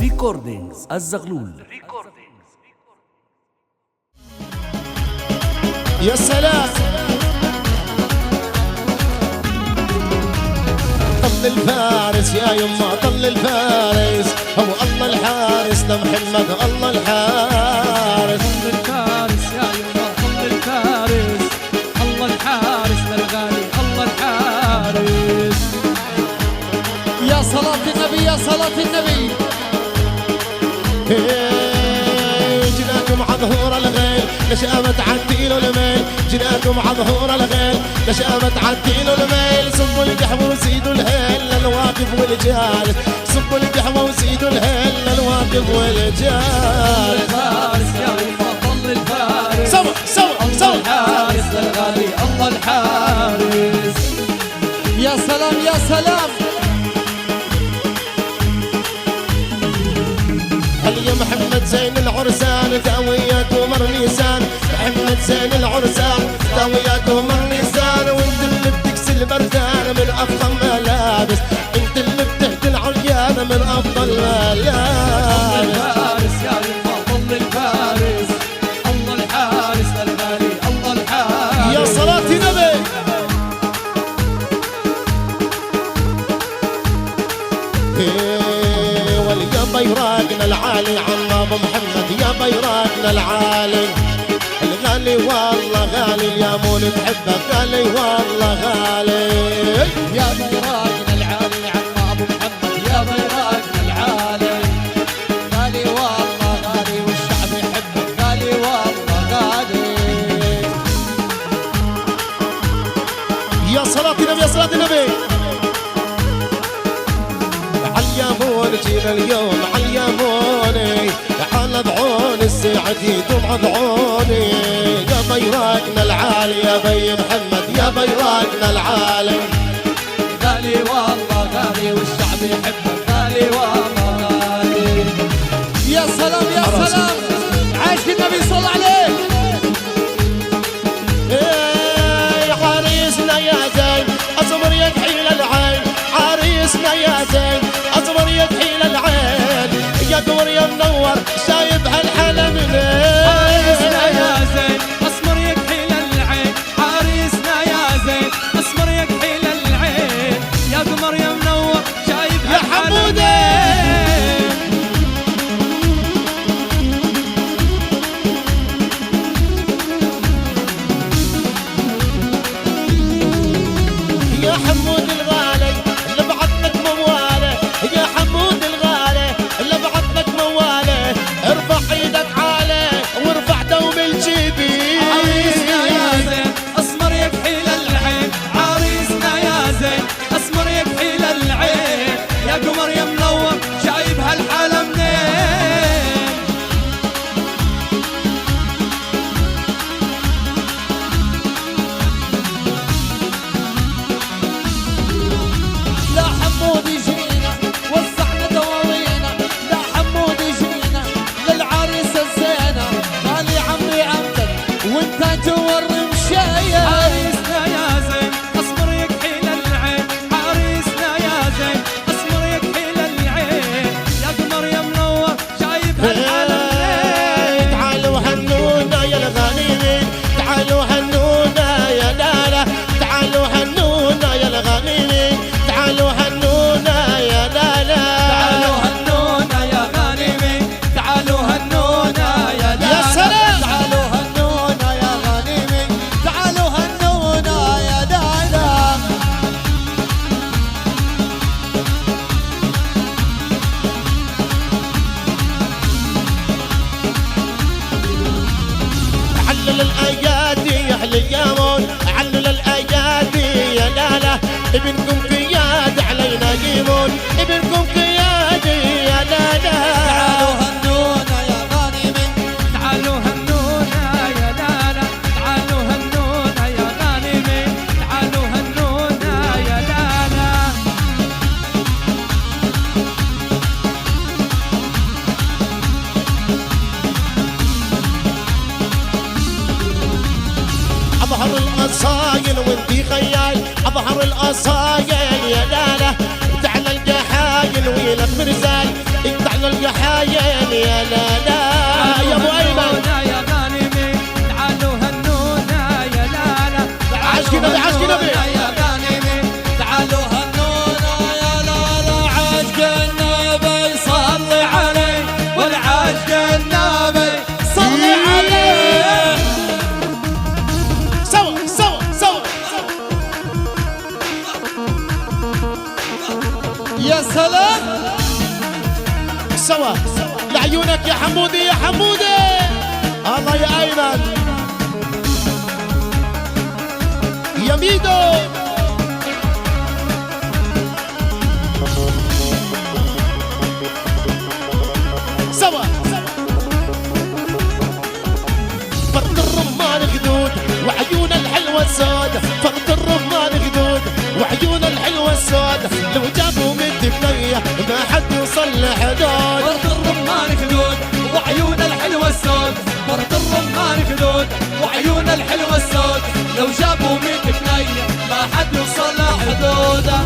ريكوردينجز الزغلول. يا سلام طل الفارس يا يما طل الفارس هو الله الحارس لمحمد الله الحارس. طل الفارس يا يما طل الفارس الله الحارس للغالي الله الحارس. يا صلاة النبي يا صلاة النبي. جناكم عظهور الغيل نشامت عديلوا الميل جناكم عظهور الغيل نشامت عديلوا الميل. صبوا القحوة وزيدوا الهيل للواقف والجالس صبوا القحوة وزيدوا الهيل للواقف والجالس. الفارس يا يما طل الفارس سوا الحارس للغالي الله الحارس. يا سلام يا سلام. هل يا محمد زين العرسان داويات ومر نيسان محمد زين العرسان داويات ومر نيسان. وانت اللي بتكسل بردان من افضل ملابس انت اللي بتهدي العريان من افضل ملابس. الفارس يا يما طل الفارس الله الحارس للغالي الله الحارس. يا صلاة نبي واليا بيراقنا العالي عم ابو محمد يا بيراقنا العالي الغالي والله غالي اليامون تحبك غالي والله غالي. يا بيراقنا العالي عم ابو محمد يا بيراقنا العالي غالي والله غالي والشعب يحبك غالي والله غالي. يا صلاة النبي يا صلاة النبي. عاليامون جينا اليوم عالياموني على ضعون السعد يدوم عضعوني. يا بيراقنا العالي يا بي محمد يا بيراقنا العالي غالي والله غالي والشعب يحبك غالي والله غالي. يا سلام يا سلام. عاش النبي صلى عليه. ايه عريسنا يا زين اصبر يا كحيل العين عريسنا يا زين اصبر يا كحيل العين يا دور يا منور شايب هالحلا من عريسنا يا زين اسمر يكحيل العين عريسنا يا زين اسمر يكحيل العين يا قمر يا منور شايب يا حمود سوا لعيونك يا حمودي يا حمودي. الله يا ايمن يا ميدو. سوا فرد الرمان خدود وعيون الحلوة السود. فرد الرمان خدود وعيون الحلوة السود. لو جابوا من تبنية ما حد يوصل لحدود. فرد الرمان خدود وعيون الحلوة السود. فرد الرمان خدود وعيون الحلوة السود. لو جابوا من بنية ما حد يوصل لحدوده.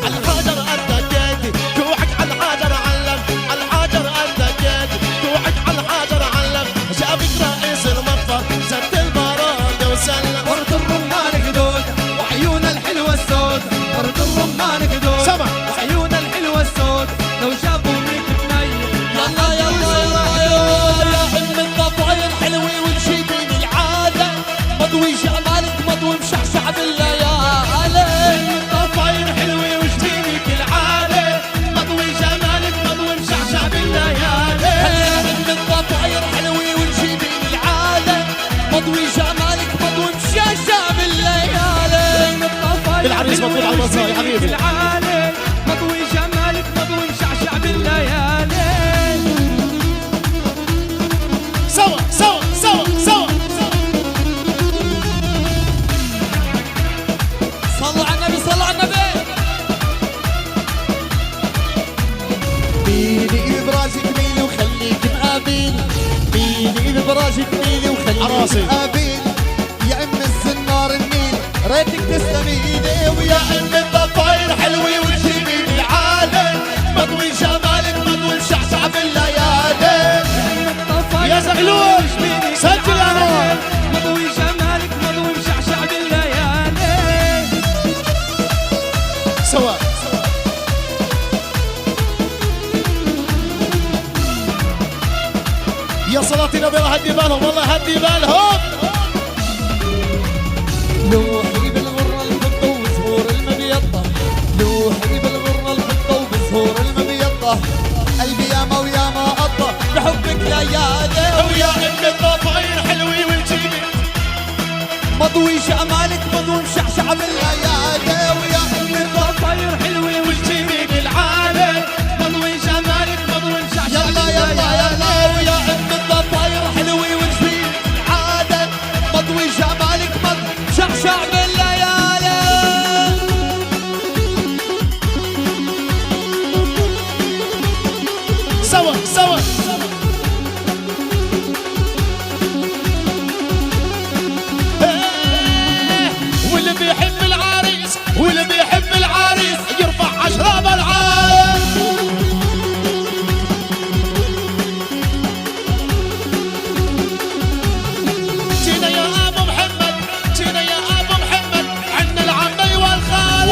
الحجر ارتكيت توعك على الحجر علم. الحجر ارتكيت توعك على الحجر علم. جابك رئيس المطفى زدت البراد وسلم. فرد الرمان خدود وعيون الحلوة السود. فرد الرمان خدود سمع. وعيون الحلوة السود. لو جابوا من بنية يلا يلا يلا يا ام الضفاير حلوة ونشيدين العادة. مضوي جمالك مضوي مشعشع بالليالي. الضفاير حلوة وجدينك العالي. مضوي جمالك مضوي مشعشع بالليالي. من الضفاير حلوة ونشيدين العادة. مضوي جمالك مضوي مشعشع بالليالي. العريس مطلوب على المصاري حبيبي. العالي مضوي جمالك مضوي مشعشع بالليالي. سوا سوا سوا سوا. صلوا على النبي صلوا على النبي. ميلي براسك ميلي وخليك مقابل. ميلي براسك ميلي وخليك عراسي. مقابل. يا ام الزنار النيل ريتك تستميلي. ويا ام الضفاير حلوة وجدينك العالي. مضوي جمالك مضوي مشعشع بالليالي. يا زغلول سجل يا نور. مضوي جمالك مضوي مشعشع بالليالي. سوا يا صلاتي نبي هدي بالهم والله هدي بالهم. لوحي بالغرة الفضة وزهور المبيضة. لوحي بالغرة الفضة وبزهور المبيضة. قلبي ياما وياما قضى بحبك ليالي. ويا ام الضفاير حلوة وجدينك. مضوي جمالك مضوي مشعشع بالليالي. ويا ام الضفاير حلوة وجدينك العالي. مضوي جمالك مضوي مشعشع يلا يلا يلا. ويا ام الضفاير حلوة ونسيب عادة. مضوي جمالك مضوي مشعشع بالليالي. سوا سوا واللي بيحب العريس واللي بيحب العريس يرفع اشراب العالم. جينا يا ابو محمد جينا يا ابو محمد عنا العمي والخال.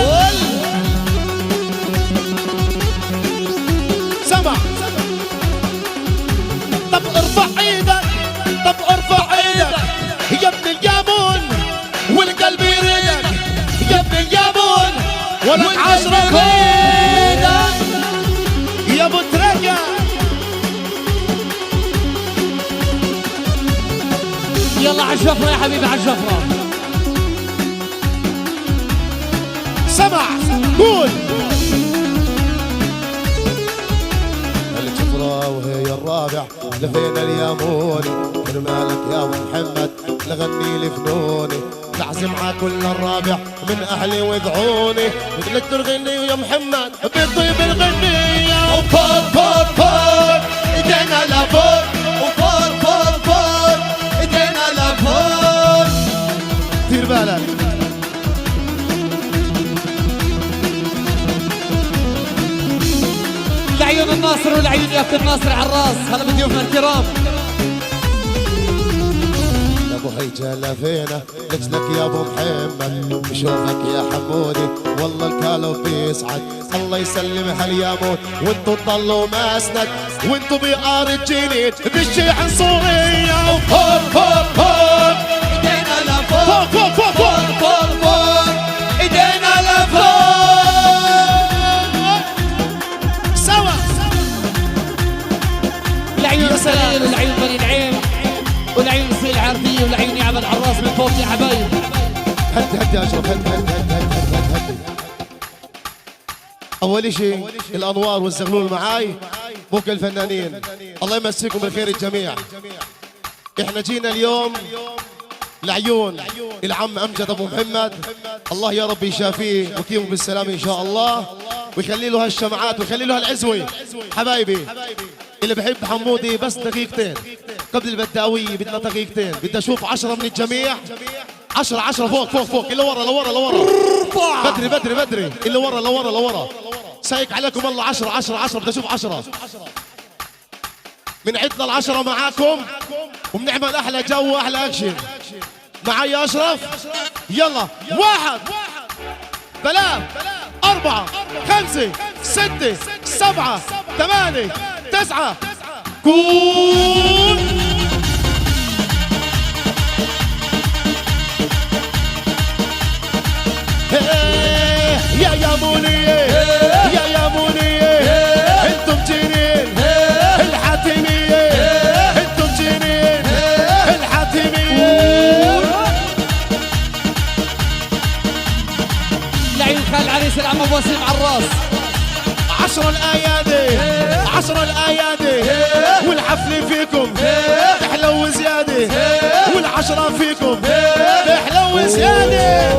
سمع طب ارفع ايدك طب ارفع ايدك يا ابن اليابون والقلب يريدك. يا ابن اليابون ولك عشرة كويدك يا ابو تريا. يلا عالجفرة يا حبيبي عالجفرة. سمع قول. الجفرة وهي الرابع لفينا الياموني. من مالك يا ابو محمد لغني لي فنوني. تعزم مع كل الرابع من اهلي وادعوني. مثلك ترغني يا محمد بطيب الغنية. وفوق فوق فوق ايدينا لفوق. وفوق فوق فوق ايدينا لفوق. دير بالك لعيون الناصر ولعيون يافت الناصر على الراس. هلا بضيوفنا الكرام. يا ابو هيجا لفينا لجلك يا ابو محمد. بشوفك يا حمودي والله الكالو بيسعد. الله يسلم هاليامون وانتو تضلوا مسند. وانتو بقار الجنين بالشيع الصورية. فوق فوق فوق ايدينا لفوق. فوق فوق فوق فوق. فوق فوق هدي يا حبايب. هدي اشرف، هدي. اول شيء الانوار والزغلول معاي، بوك الفنانين، الله يمسيكم بالخير الجميع. احنا جينا اليوم لعيون العم امجد ابو محمد، الله يا رب يشافيه ويقيمه بالسلامه ان شاء الله، ويخلي له هالشمعات ويخلي له هالعزوه. حبايبي اللي بحب حمودي بس دقيقتين قبل البداويه، بدنا دقيقتين، بدي اشوف 10 من الجميع. 10 فوق اللي ورا بدري اللي ورا سايق عليكم الله. 10 بدي اشوف 10. بنعد ل10 معاكم وبنعمل احلى جو واحلى اكشن. معي يا اشرف، يلا 1 3 4 5 6 7 8 9 كون. يا مونية انتم جنين الحاتمية، انتم جنين الحاتمية. لعيون خال العريس العم ابو وسيم على الراس. 10 الأيادي والحفلة فيكم تحلو زيادة، وال10 فيكم تحلو زيادة.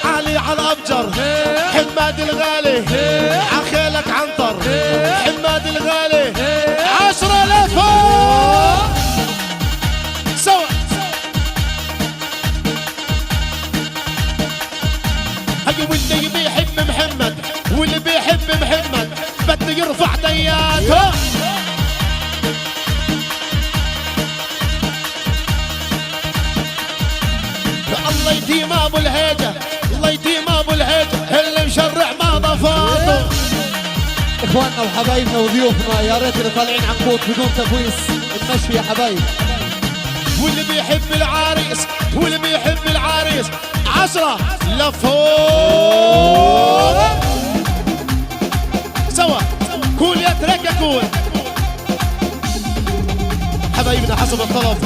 علي على الأبجر حماد الغالي عخيلك عنطر، حماد الغالي 10 لفوق سوا. هيو واللي بيحب محمد واللي بيحب محمد بده يرفع دياته. الله يديم ابو الهيجه، الله يديم ابو الهيجه اللي مشرع ما ضفاته. اخواننا وحبايبنا وضيوفنا يا ريت اللي طالعين عنقود بدون تفويس المشي يا حبايب. واللي بيحب العريس 10 لفوق سوا. كول يترك كول. حبايبنا حسب الطلب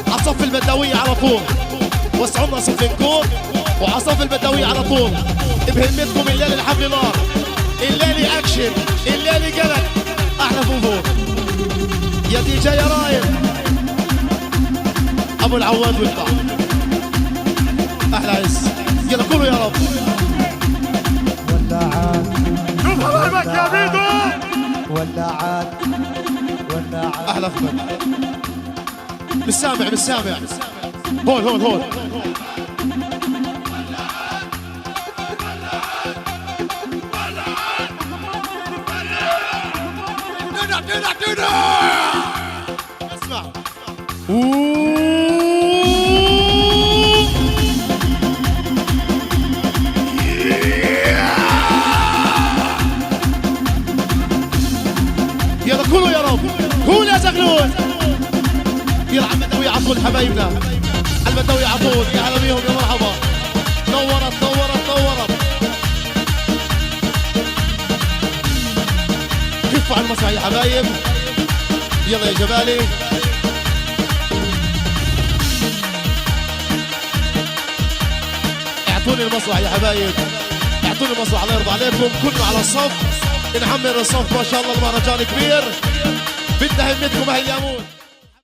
عصف البدوية على طول، وسعونا صف كور وعصف البدوية على طول. بهمتكم الليلة الحفل نار، الليلة اكشن، الليلة قلق، احلى فوفور يا دي جي يا رايد ابو العواد والبع. احلى عز، يلا كلوا يا رب. ولعات شوف حبايبك يا بيدو. ولعات احلى احمد. بالسامع هون اسمع. يلا كلوا يا رب، كلوا يا زغلول. يلا عم بدوي عطول حبايبنا، على بدوي عطول، يا هلا بيهم يا مرحبا. نورت خفوا على المسرح يا حبايب. يلا يا جبالي. اعطوني المسرح يا حبايب، اعطوني المسرح الله يرضى عليكم. كلنا على الصف، نعمر الصف ما شاء الله. المهرجان كبير، بدنا همتكم اهل اليامون.